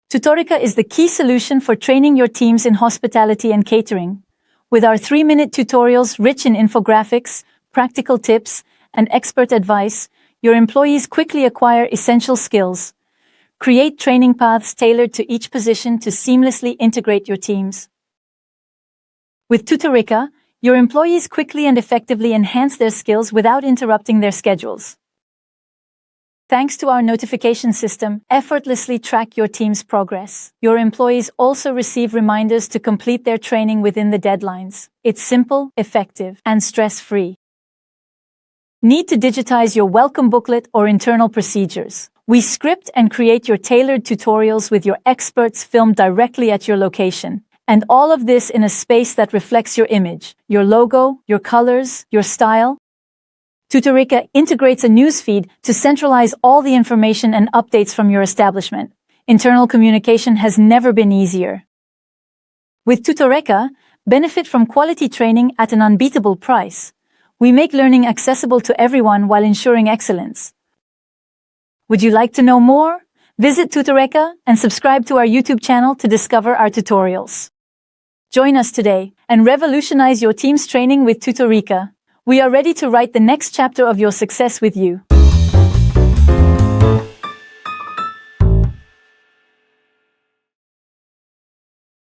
Tutorica is the key solution for training your teams in hospitality and catering. With our 3-minute tutorials rich in infographics, practical tips, and expert advice, your employees quickly acquire essential skills. Create training paths tailored to each position to seamlessly integrate your teams. With Tutorica, your employees quickly and effectively enhance their skills without interrupting their schedules. Thanks to our notification system, effortlessly track your team's progress. Your employees also receive reminders to complete their training within the deadlines. It's simple, effective, and stress-free. Need to digitize your welcome booklet or internal procedures? We script and create your tailored tutorials with your experts filmed directly at your location. And all of this in a space that reflects your image, your logo, your colors, your style. Tutorica integrates a newsfeed to centralize all the information and updates from your establishment. Internal communication has never been easier. With Tutorica, benefit from quality training at an unbeatable price. We make learning accessible to everyone while ensuring excellence. Would you like to know more? Visit Tutorica and subscribe to our YouTube channel to discover our tutorials. Join us today and revolutionize your team's training with Tutorica. We are ready to write the next chapter of your success with you.